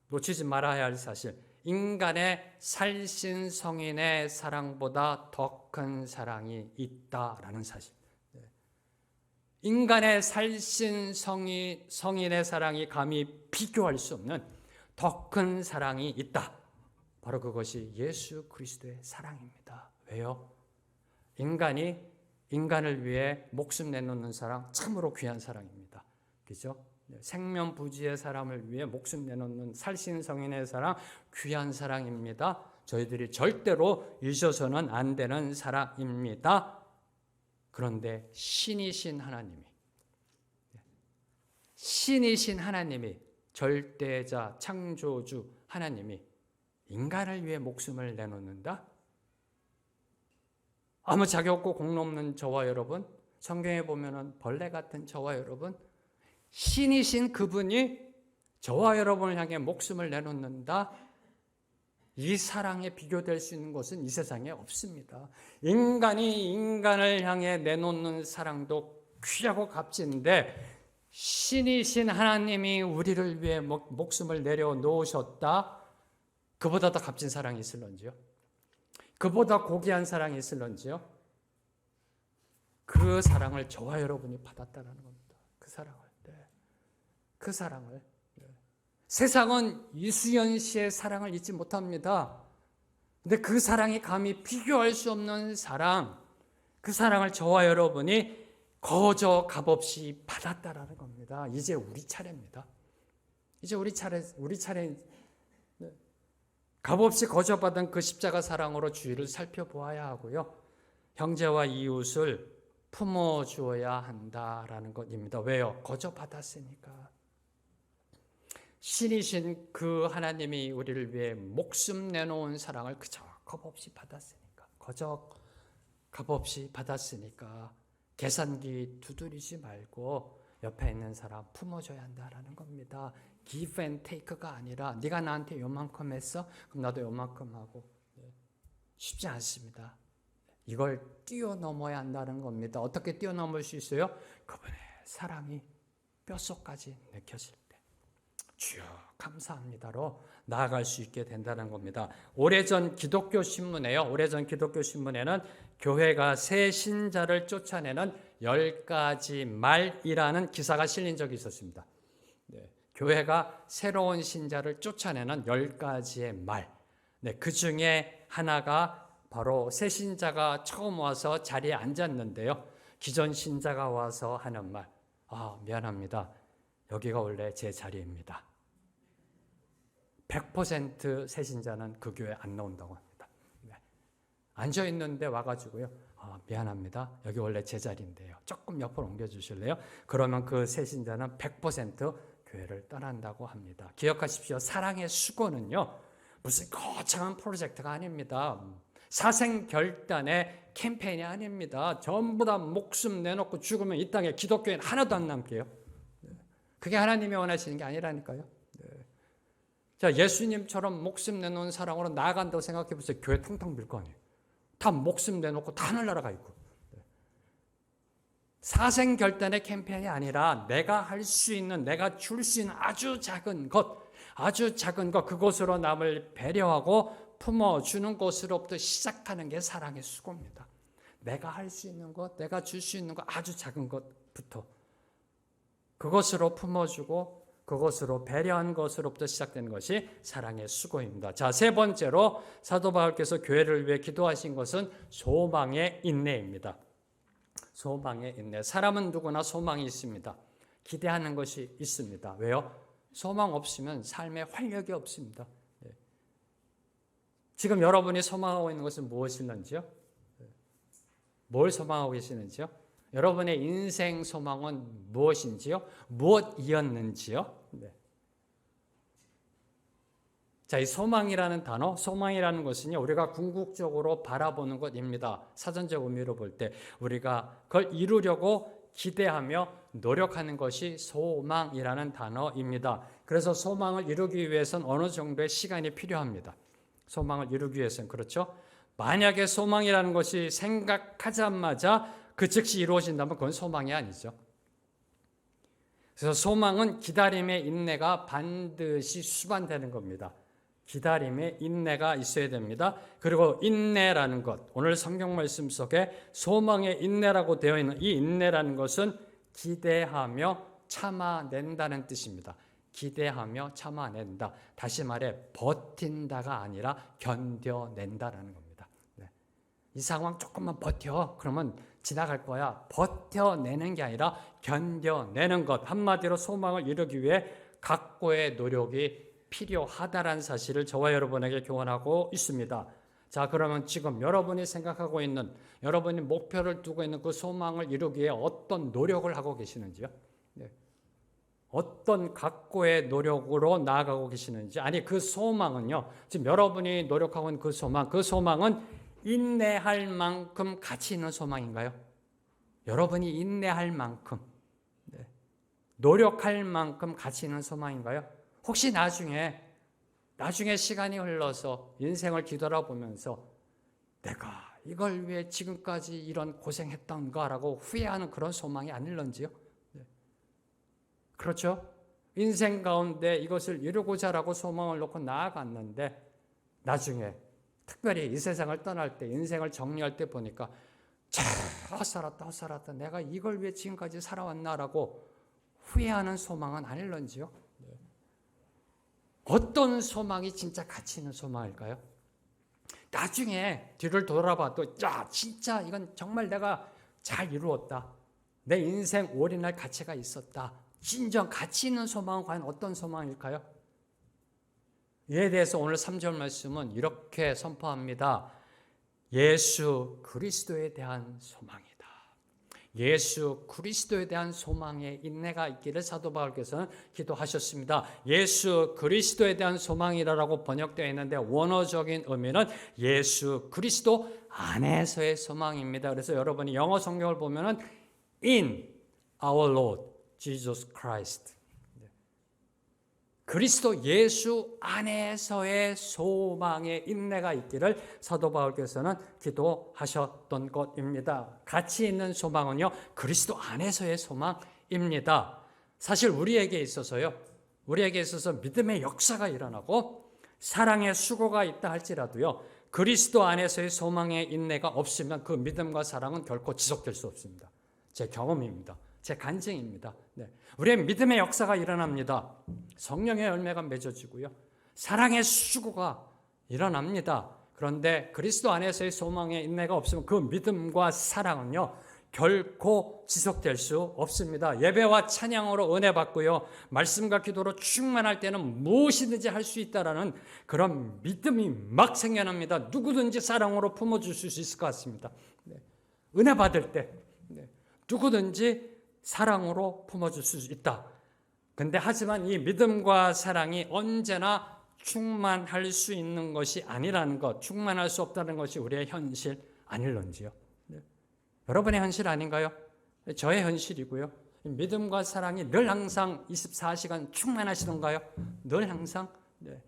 놓치지 말아야 할 사실, 인간의 살신성인의 사랑보다 더 큰 사랑이 있다라는 사실. 인간의 살신성인의 사랑이 감히 비교할 수 없는 더 큰 사랑이 있다. 바로 그것이 예수 그리스도의 사랑입니다. 왜요? 인간이 인간을 위해 목숨 내놓는 사랑, 참으로 귀한 사랑입니다. 그죠? 생명부지의 사람을 위해 목숨 내놓는 살신성인의 사랑, 귀한 사랑입니다. 저희들이 절대로 잊어서는 안 되는 사랑입니다. 그런데 신이신 하나님이 절대자, 창조주 하나님이 인간을 위해 목숨을 내놓는다? 아무 자격 없고 공로 없는 저와 여러분, 성경에 보면은 벌레 같은 저와 여러분, 신이신 그분이 저와 여러분을 향해 목숨을 내놓는다? 이 사랑에 비교될 수 있는 것은 이 세상에 없습니다. 인간이 인간을 향해 내놓는 사랑도 귀하고 값진데 신이신 하나님이 우리를 위해 목숨을 내려놓으셨다? 그보다 더 값진 사랑이 있을런지요? 그보다 고귀한 사랑이 있을런지요? 그 사랑을 저와 여러분이 받았다는 겁니다. 그 사랑을. 그 사랑을. 세상은 이수연 씨의 사랑을 잊지 못합니다. 근데 그 사랑이 감히 비교할 수 없는 사랑, 그 사랑을 저와 여러분이 거저 값없이 받았다라는 겁니다. 이제 우리 차례입니다. 이제 우리 차례. 값없이 거저 받은 그 십자가 사랑으로 주위를 살펴보아야 하고요. 형제와 이웃을 품어주어야 한다라는 것입니다. 왜요? 거저 받았으니까. 신이신 그 하나님이 우리를 위해 목숨 내놓은 사랑을 그저 값없이 받았으니까, 거저 값없이 받았으니까 계산기 두드리지 말고 옆에 있는 사람 품어줘야 한다라는 겁니다. give and take가 아니라 네가 나한테 요만큼 했어? 그럼 나도 요만큼 하고. 쉽지 않습니다. 이걸 뛰어넘어야 한다는 겁니다. 어떻게 뛰어넘을 수 있어요? 그분의 사랑이 뼛속까지 느껴질 때. 주여 감사합니다로 나아갈 수 있게 된다는 겁니다. 오래전 기독교 신문에요. 오래전 기독교 신문에는 교회가 새 신자를 쫓아내는 10가지 말이라는 기사가 실린 적이 있었습니다. 네, 교회가 새로운 신자를 쫓아내는 10가지의 말. 네, 그 중에 하나가 바로 새 신자가 처음 와서 자리에 앉았는데요. 기존 신자가 와서 하는 말. 미안합니다. 여기가 원래 제 자리입니다. 100% 새 신자는 그 교회 안 나온다고 합니다. 네. 앉아 있는데 와가지고요. 미안합니다. 여기 원래 제 자리인데요. 조금 옆으로 옮겨주실래요? 그러면 그 새 신자는 100% 교회를 떠난다고 합니다. 기억하십시오. 사랑의 수고는요. 무슨 거창한 프로젝트가 아닙니다. 사생결단의 캠페인이 아닙니다. 전부 다 목숨 내놓고 죽으면 이 땅에 기독교인 하나도 안 남게요. 그게 하나님이 원하시는 게 아니라니까요. 자, 예수님처럼 목숨 내놓은 사랑으로 나아간다고 생각해 보세요. 교회 텅텅 빌 거 아니에요. 다 목숨 내놓고 다 하늘나라 있고. 사생결단의 캠페인이 아니라 내가 할 수 있는, 내가 줄 수 있는 아주 작은 것, 그것으로 남을 배려하고 품어주는 것으로부터 시작하는 게 사랑의 수고입니다. 내가 할 수 있는 것, 내가 줄 수 있는 것, 아주 작은 것부터 그것으로 품어주고 그것으로 배려한 것으로부터 시작되는 것이 사랑의 수고입니다. 자, 세 번째로 사도 바울께서 교회를 위해 기도하신 것은 소망의 인내입니다. 소망의 인내. 사람은 누구나 소망이 있습니다. 기대하는 것이 있습니다. 왜요? 소망 없으면 삶에 활력이 없습니다. 지금 여러분이 소망하고 있는 것은 무엇일런지요? 뭘 소망하고 계시는지요? 여러분의 인생 소망은 무엇인지요? 무엇이었는지요? 네. 자, 이 소망이라는 단어, 소망이라는 것은요, 우리가 궁극적으로 바라보는 것입니다. 사전적 의미로 볼 때 우리가 그걸 이루려고 기대하며 노력하는 것이 소망이라는 단어입니다. 그래서 소망을 이루기 위해서는 어느 정도의 시간이 필요합니다. 소망을 이루기 위해서는 그렇죠. 만약에 소망이라는 것이 생각하자마자 그 즉시 이루어진다면 그건 소망이 아니죠. 그래서 소망은 기다림의 인내가 반드시 수반되는 겁니다. 기다림의 인내가 있어야 됩니다. 그리고 인내라는 것, 오늘 성경 말씀 속에 소망의 인내라고 되어 있는 이 인내라는 것은 기대하며 참아낸다는 뜻입니다. 기대하며 참아낸다. 다시 말해 버틴다가 아니라 견뎌낸다라는 겁니다. 네. 이 상황 조금만 버텨. 그러면 지나갈 거야. 버텨내는 게 아니라 견뎌내는 것. 한마디로 소망을 이루기 위해 각고의 노력이 필요하다라는 사실을 저와 여러분에게 교훈하고 있습니다. 자, 그러면 지금 여러분이 생각하고 있는, 여러분이 목표를 두고 있는 그 소망을 이루기 위해 어떤 노력을 하고 계시는지요? 네. 어떤 각고의 노력으로 나아가고 계시는지. 아니, 그 소망은요, 지금 여러분이 노력하고 있는 그 소망은 인내할 만큼 가치 있는 소망인가요? 여러분이 인내할 만큼, 네. 노력할 만큼 가치 있는 소망인가요? 혹시 나중에 시간이 흘러서 인생을 뒤돌아보면서 내가 이걸 위해 지금까지 이런 고생했던가라고 후회하는 그런 소망이 아닐런지요? 네. 그렇죠? 인생 가운데 이것을 이루고자라고 소망을 놓고 나아갔는데 나중에 특별히 이 세상을 떠날 때 인생을 정리할 때 보니까 헛살았다 내가 이걸 위해 지금까지 살아왔나라고 후회하는 소망은 아닐런지요? 어떤 소망이 진짜 가치 있는 소망일까요? 나중에 뒤를 돌아봐도 진짜 이건 정말 내가 잘 이루었다. 내 인생 올인할 가치가 있었다. 진정 가치 있는 소망은 과연 어떤 소망일까요? 이에 대해서 오늘 3절 말씀은 이렇게 선포합니다. 예수 그리스도에 대한 소망이다. 예수 그리스도에 대한 소망의 인내가 있기를 사도 바울께서는 기도하셨습니다. 예수 그리스도에 대한 소망이라고 번역되어 있는데 원어적인 의미는 예수 그리스도 안에서의 소망입니다. 그래서 여러분이 영어 성경을 보면은 In our Lord Jesus Christ, 그리스도 예수 안에서의 소망의 인내가 있기를 사도 바울께서는 기도하셨던 것입니다. 가치 있는 소망은요, 그리스도 안에서의 소망입니다. 사실 우리에게 있어서요, 우리에게 있어서 믿음의 역사가 일어나고 사랑의 수고가 있다 할지라도요, 그리스도 안에서의 소망의 인내가 없으면 그 믿음과 사랑은 결코 지속될 수 없습니다. 제 경험입니다. 제 간증입니다. 네. 우리의 믿음의 역사가 일어납니다. 성령의 열매가 맺어지고요, 사랑의 수고가 일어납니다. 그런데 그리스도 안에서의 소망의 인내가 없으면 그 믿음과 사랑은요, 결코 지속될 수 없습니다. 예배와 찬양으로 은혜 받고요, 말씀과 기도로 충만할 때는 무엇이든지 할 수 있다라는 그런 믿음이 막 생겨납니다. 누구든지 사랑으로 품어줄 수 있을 것 같습니다. 네. 은혜 받을 때 누구든지 사랑으로 품어줄 수 있다. 근데 하지만 이 믿음과 사랑이 언제나 충만할 수 있는 것이 아니라는 것, 충만할 수 없다는 것이 우리의 현실 아닐런지요. 네. 여러분의 현실 아닌가요? 저의 현실이고요. 믿음과 사랑이 늘 항상 24시간 충만하시던가요? 늘 항상? 네.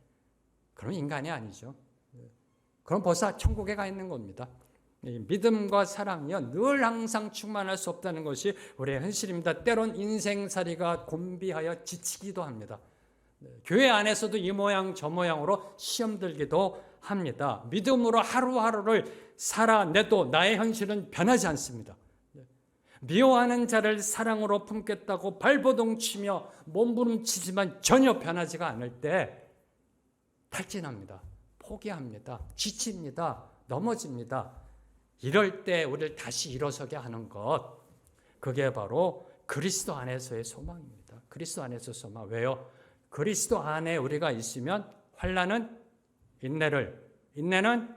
그럼 인간이 아니죠. 네. 그럼 벌써 천국에 가 있는 겁니다. 믿음과 사랑이요, 늘 항상 충만할 수 없다는 것이 우리의 현실입니다. 때론 인생살이가 곤비하여 지치기도 합니다. 교회 안에서도 이 모양 저 모양으로 시험 들기도 합니다. 믿음으로 하루하루를 살아내도 나의 현실은 변하지 않습니다. 미워하는 자를 사랑으로 품겠다고 발버둥치며 몸부림치지만 전혀 변하지가 않을 때 탈진합니다. 포기합니다. 지칩니다. 넘어집니다. 이럴 때 우리를 다시 일어서게 하는 것, 그게 바로 그리스도 안에서의 소망입니다. 그리스도 안에서 소망. 왜요? 그리스도 안에 우리가 있으면 환난은 인내를, 인내는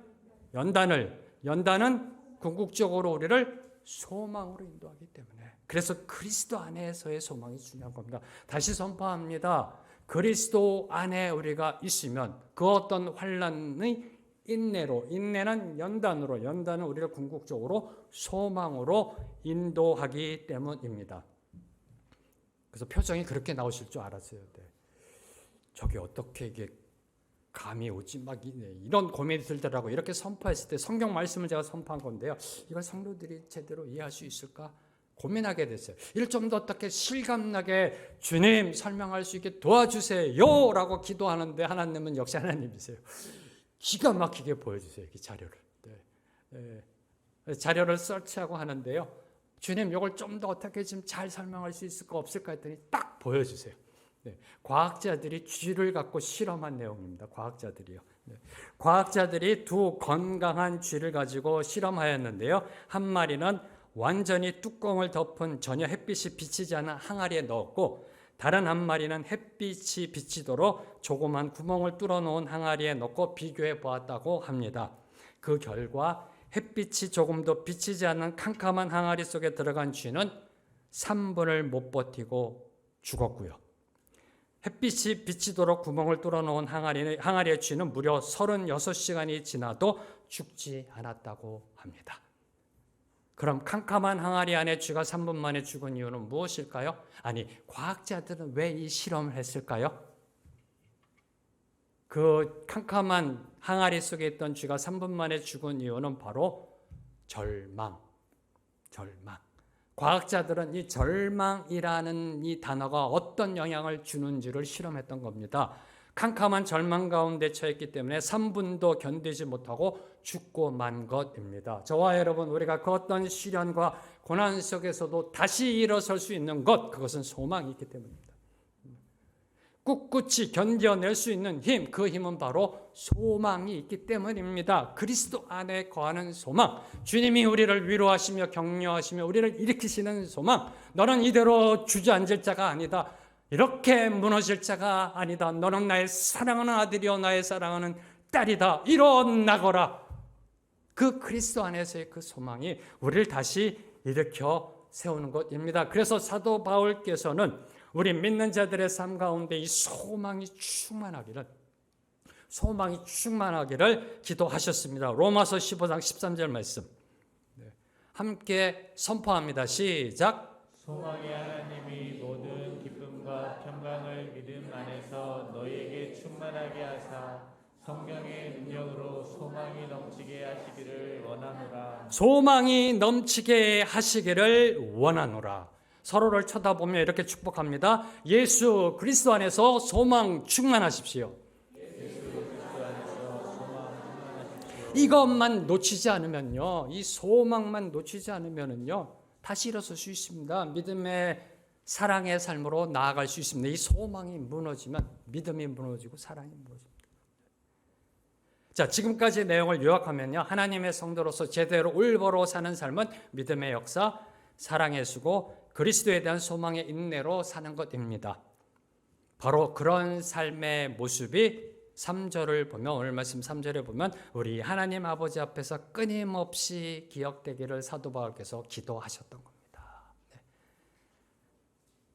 연단을, 연단은 궁극적으로 우리를 소망으로 인도하기 때문에, 그래서 그리스도 안에서의 소망이 중요한 겁니다. 다시 선포합니다. 그리스도 안에 우리가 있으면 그 어떤 환난의 인내로, 인내는 연단으로, 연단은 우리를 궁극적으로 소망으로 인도하기 때문입니다. 그래서 표정이 그렇게 나오실 줄 알았어요. 네. 저게 어떻게 이게 감이 오지? 막 이런 고민이 들더라고요. 이렇게 선포했을 때 성경 말씀을 제가 선포한 건데요, 이걸 성도들이 제대로 이해할 수 있을까 고민하게 됐어요. 이를 좀 더 어떻게 실감나게 주님 설명할 수 있게 도와주세요 라고 기도하는데 하나님은 역시 하나님이세요. 기가 막히게 보여주세요, 이 자료를. 네. 자료를 서치하고 하는데요, 주님 이걸 좀 더 어떻게 좀 잘 설명할 수 있을까 없을까 했더니 딱 보여주세요. 네. 과학자들이 쥐를 갖고 실험한 내용입니다. 과학자들이요. 네. 과학자들이 두 건강한 쥐를 가지고 실험하였는데요, 한 마리는 완전히 뚜껑을 덮은 전혀 햇빛이 비치지 않은 항아리에 넣었고, 다른 한 마리는 햇빛이 비치도록 조그만 구멍을 뚫어놓은 항아리에 넣고 비교해 보았다고 합니다. 그 결과 햇빛이 조금도 비치지 않는 캄캄한 항아리 속에 들어간 쥐는 3분을 못 버티고 죽었고요. 햇빛이 비치도록 구멍을 뚫어놓은 항아리의 쥐는 무려 36시간이 지나도 죽지 않았다고 합니다. 그럼 캄캄한 항아리 안에 쥐가 3분 만에 죽은 이유는 무엇일까요? 아니, 과학자들은 왜 이 실험을 했을까요? 그 캄캄한 항아리 속에 있던 쥐가 3분 만에 죽은 이유는 바로 절망. 과학자들은 이 절망이라는 이 단어가 어떤 영향을 주는지를 실험했던 겁니다. 캄캄한 절망 가운데 처했기 때문에 3분도 견디지 못하고 죽고 만 것입니다. 저와 여러분, 우리가 그 어떤 시련과 고난 속에서도 다시 일어설 수 있는 것, 그것은 소망이 있기 때문입니다. 꿋꿋이 견뎌낼 수 있는 힘, 그 힘은 바로 소망이 있기 때문입니다. 그리스도 안에 거하는 소망, 주님이 우리를 위로하시며 격려하시며 우리를 일으키시는 소망, 너는 이대로 주저앉을 자가 아니다, 이렇게 무너질 자가 아니다, 너는 나의 사랑하는 아들이요 나의 사랑하는 딸이다, 일어나거라. 그 그리스도 안에서의 그 소망이 우리를 다시 일으켜 세우는 것입니다. 그래서 사도 바울께서는 우리 믿는 자들의 삶 가운데 이 소망이 충만하기를 기도하셨습니다. 로마서 15장 13절 말씀 함께 선포합니다. 시작. 소망의 하나님이 모든 기쁨과 평강을 믿음 안에서 너희에게 충만하게 하사 성령의 능력으로 소망이 넘치게 하시기를 원하노라. 소망이 넘치게 하시기를 원하노라. 서로를 쳐다보며 이렇게 축복합니다. 예수 그리스도 안에서 소망 충만하십시오. 이것만 놓치지 않으면요, 이 소망만 놓치지 않으면은요, 다시 일어설 수 있습니다. 믿음의 사랑의 삶으로 나아갈 수 있습니다. 이 소망이 무너지면 믿음이 무너지고 사랑이 무너집니다. 자, 지금까지 내용을 요약하면요, 하나님의 성도로서 제대로 올바로 사는 삶은 믿음의 역사, 사랑의 수고, 그리스도에 대한 소망의 인내로 사는 것입니다. 바로 그런 삶의 모습이 3절을 보면, 오늘 말씀 3절에 보면 우리 하나님 아버지 앞에서 끊임없이 기억되기를 사도 바울께서 기도하셨던 겁니다. 네.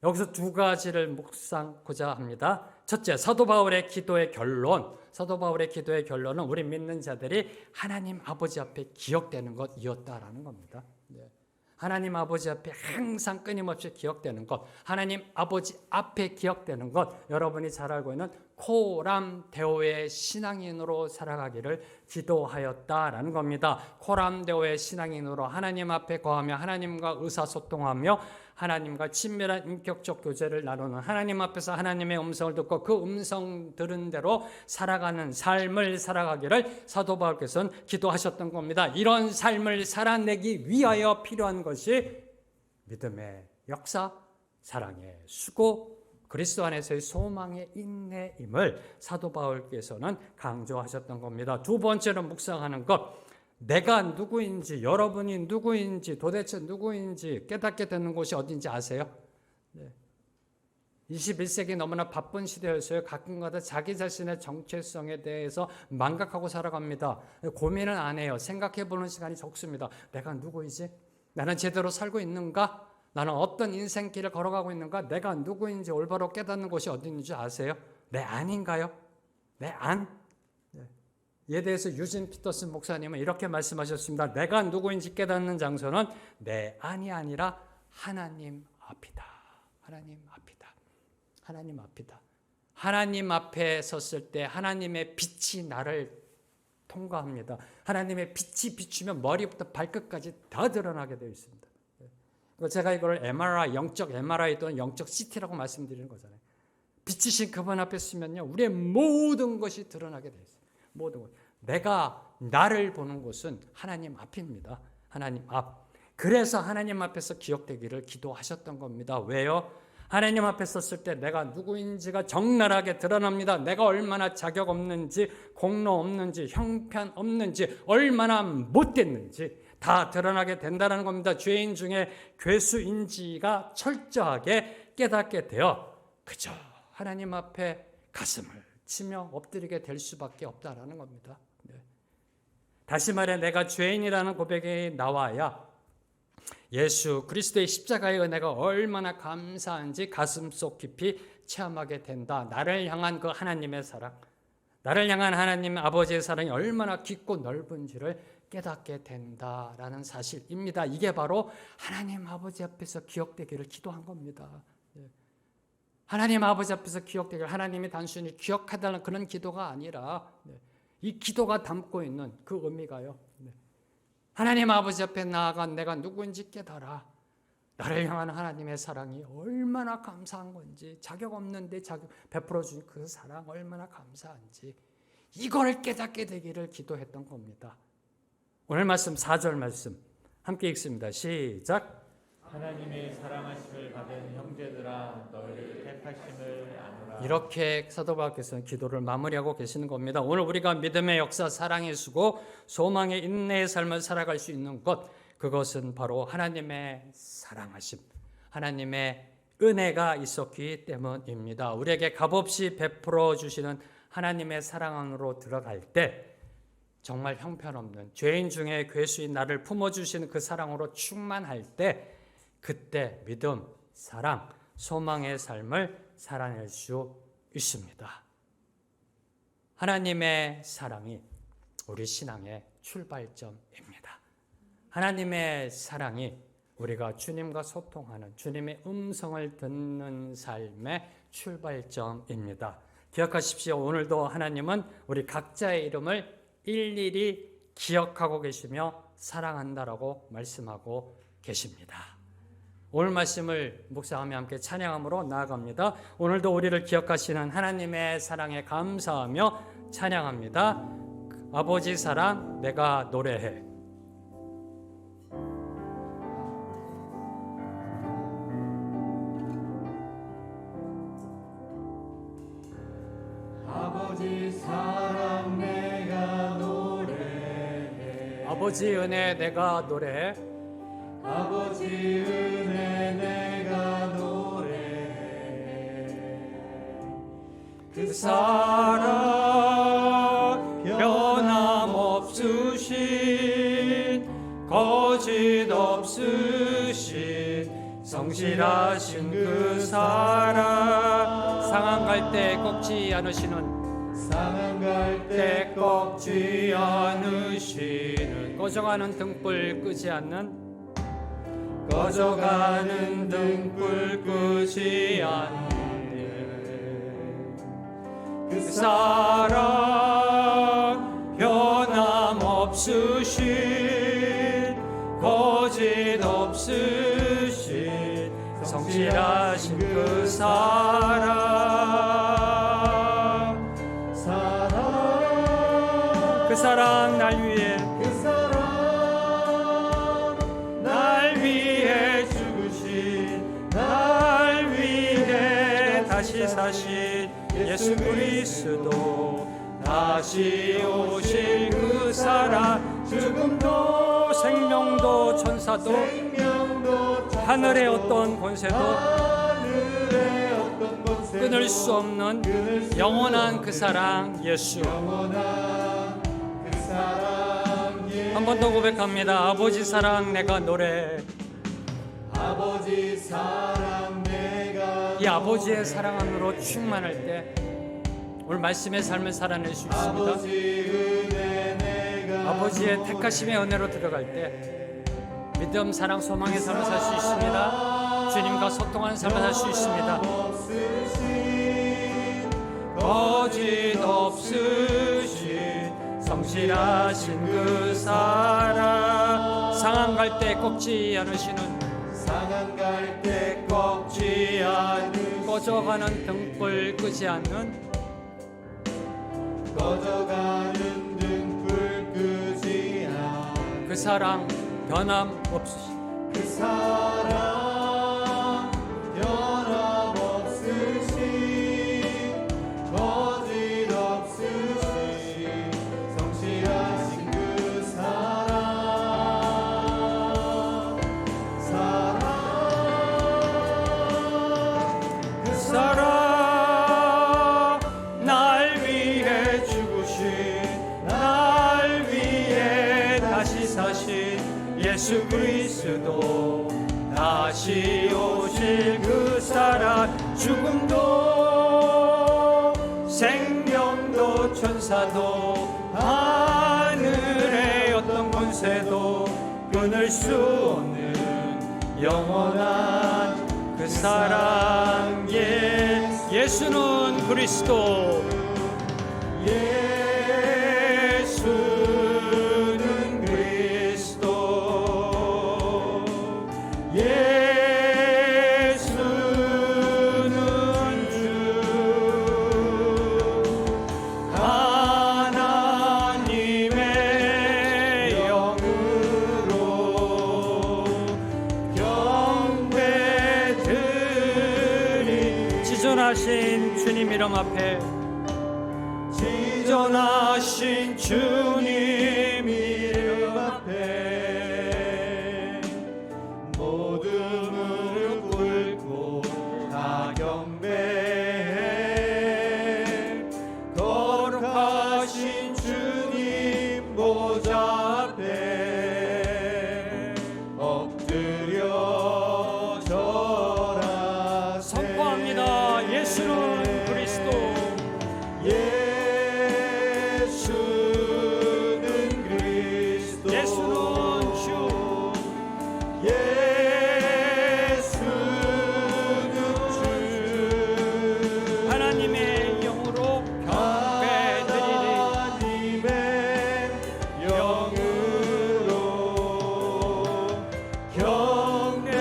여기서 두 가지를 묵상하고자 합니다. 첫째, 사도 바울의 기도의 결론은 우리 믿는 자들이 하나님 아버지 앞에 기억되는 것이었다라는 겁니다. 네. 하나님 아버지 앞에 항상 끊임없이 기억되는 것, 하나님 아버지 앞에 기억되는 것, 여러분이 잘 알고 있는 코람데오의 신앙인으로 살아가기를 기도하였다라는 겁니다. 코람데오의 신앙인으로 하나님 앞에 거하며 하나님과 의사소통하며 하나님과 친밀한 인격적 교제를 나누는, 하나님 앞에서 하나님의 음성을 듣고 그 음성 들은 대로 살아가는 삶을 살아가기를 사도 바울께서는 기도하셨던 겁니다. 이런 삶을 살아내기 위하여 필요한 것이 믿음의 역사, 사랑의 수고, 그리스도 안에서의 소망의 인내임을 사도 바울께서는 강조하셨던 겁니다. 두 번째로 묵상하는 것, 내가 누구인지, 여러분이 누구인지, 도대체 누구인지 깨닫게 되는 곳이 어딘지 아세요? 네. 21세기 너무나 바쁜 시대였어요. 가끔가다 자기 자신의 정체성에 대해서 망각하고 살아갑니다. 고민을 안 해요. 생각해보는 시간이 적습니다. 내가 누구이지? 나는 제대로 살고 있는가? 나는 어떤 인생길을 걸어가고 있는가? 내가 누구인지 올바로 깨닫는 곳이 어딘지 아세요? 내 안인가요? 내 안? 이에 대해서 유진 피터슨 목사님은 이렇게 말씀하셨습니다. 내가 누구인지 깨닫는 장소는 내 안이 아니라 하나님 앞이다. 하나님 앞이다. 하나님 앞이다. 하나님 앞에 섰을 때 하나님의 빛이 나를 통과합니다. 하나님의 빛이 비추면 머리부터 발끝까지 다 드러나게 되어 있습니다. 제가 이걸 MRI, 영적 MRI 또는 영적 CT라고 말씀드리는 거잖아요. 빛이신 그분 앞에 서면요, 우리의 모든 것이 드러나게 되어 있어요. 모든 것. 내가 나를 보는 곳은 하나님 앞입니다. 하나님 앞. 그래서 하나님 앞에서 기억되기를 기도하셨던 겁니다. 왜요? 하나님 앞에 섰을 때 내가 누구인지가 적나라하게 드러납니다. 내가 얼마나 자격 없는지, 공로 없는지, 형편 없는지, 얼마나 못됐는지 다 드러나게 된다는 겁니다. 죄인 중에 괴수인지가 철저하게 깨닫게 되어 그저 하나님 앞에 가슴을 치며 엎드리게 될 수밖에 없다라는 겁니다. 네. 다시 말해 내가 죄인이라는 고백이 나와야 예수 그리스도의 십자가의 은혜가 얼마나 감사한지 가슴속 깊이 체험하게 된다. 나를 향한 그 하나님의 사랑, 나를 향한 하나님 아버지의 사랑이 얼마나 깊고 넓은지를 깨닫게 된다라는 사실입니다. 이게 바로 하나님 아버지 앞에서 기억되기를 기도한 겁니다. 하나님 아버지 앞에서 기억되기를, 하나님이 단순히 기억해달라는 그런 기도가 아니라 이 기도가 담고 있는 그 의미가요, 하나님 아버지 앞에 나아가 내가 누구인지 깨달아 나를 향한 하나님의 사랑이 얼마나 감사한 건지, 자격 없는데 자격 베풀어 준 그 사랑 얼마나 감사한지 이걸 깨닫게 되기를 기도했던 겁니다. 오늘 말씀 4절 말씀 함께 읽습니다. 시작. 하나님의 사랑하심을 받은 형제들아 너희를 택하심을 아노라. 이렇게 사도 바울께서는 기도를 마무리하고 계시는 겁니다. 오늘 우리가 믿음의 역사, 사랑의 수고, 소망의 인내의 삶을 살아갈 수 있는 것, 그것은 바로 하나님의 사랑하심, 하나님의 은혜가 있었기 때문입니다. 우리에게 값없이 베풀어 주시는 하나님의 사랑 안으로 들어갈 때 정말 형편없는 죄인 중에 괴수인 나를 품어주시는 그 사랑으로 충만할 때 그때 믿음, 사랑, 소망의 삶을 살아낼 수 있습니다. 하나님의 사랑이 우리 신앙의 출발점입니다. 하나님의 사랑이 우리가 주님과 소통하는, 주님의 음성을 듣는 삶의 출발점입니다. 기억하십시오. 오늘도 하나님은 우리 각자의 이름을 일일이 기억하고 계시며 사랑한다라고 말씀하고 계십니다. 오늘 말씀을 묵상하며 함께 찬양함으로 나아갑니다. 오늘도 우리를 기억하시는 하나님의 사랑에 감사하며 찬양합니다. 아버지 사랑 내가 노래해. 아버지 사랑 내가 노래해. 아버지 은혜 내가 노래해. 아버지 은혜 내가 노래해. 그 사랑 변함없으신 거짓 없으신 성실하신 그 사랑 상한 갈 때 꺾지 않으시는 상한 갈 때 꺾지 않으시는 꺼져가는 등불 끄지 않는 꺼져가는 등불 끄지 않는 그 사랑 변함없으신 거짓 없으신 성실하신 그 사랑 그 사랑 날 위해 그 사랑 날 위해 죽으신 날 위해 다시 사신 예수 그리스도 다시 오실 그 사랑 죽음도 생명도 천사도 하늘의 어떤 권세도 끊을 수 없는 영원한 그 사랑 예수 한 번 더 고백합니다. 아버지 사랑 내가 노래. 아버지 사랑 내가 이 아버지의 사랑 안으로 충만할 때 오늘 말씀의 삶을 살아낼 수 있습니다. 아버지 은혜 내가 아버지의 택하심의 은혜로 들어갈 때 믿음, 사랑, 소망의 삶을 살 수 있습니다. 주님과 소통하는 삶을 살 수 있습니다. 거짓 없으신 성실하신 그 사랑 상한 갈 때 꺾지 않으시는 상한 갈 때 꺾지 않으신 꺼져가는 등불 끄지 않는 꺼져가는 등불 끄지 않은 그 사랑 변함없으신 그 사랑 변함없으신 거짓 없으신 성실하신 그 그 사랑 날 위해 죽으신 날 위해 다시 사신 예수 그리스도 다시 오실 그 사랑 죽음도 생명도 천사도 하늘의 어떤 권세도 끊을 수 없는 영원한 그 사랑 예수는 그리스도 예수는 그리스도 예수는 주 하나님의 영으로 경배드리 지존하신 주님 이름 앞에 지존하신 주님 이름 앞에 모든 무릎 꿇고 다 경배해 거룩하신 주님 보좌 앞에 엎드려 절하세 선포합니다. 예수는 그리스도 예수는 그리스도 예수는 주 예수는 주 하나님의 영으로 경배드리리 하나님의 영으로 경배드리리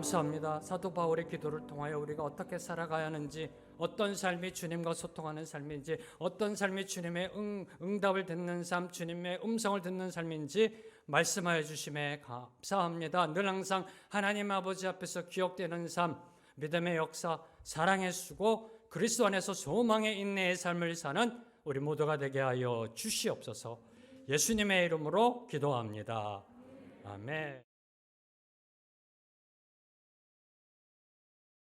감사합니다. 사도 바울의 기도를 통하여 우리가 어떻게 살아가야 하는지, 어떤 삶이 주님과 소통하는 삶인지, 어떤 삶이 주님의 응답을 듣는 삶, 주님의 음성을 듣는 삶인지 말씀하여 주심에 감사합니다. 늘 항상 하나님 아버지 앞에서 기억되는 삶, 믿음의 역사, 사랑의 수고, 그리스도 안에서 소망의 인내의 삶을 사는 우리 모두가 되게 하여 주시옵소서. 예수님의 이름으로 기도합니다. 아멘.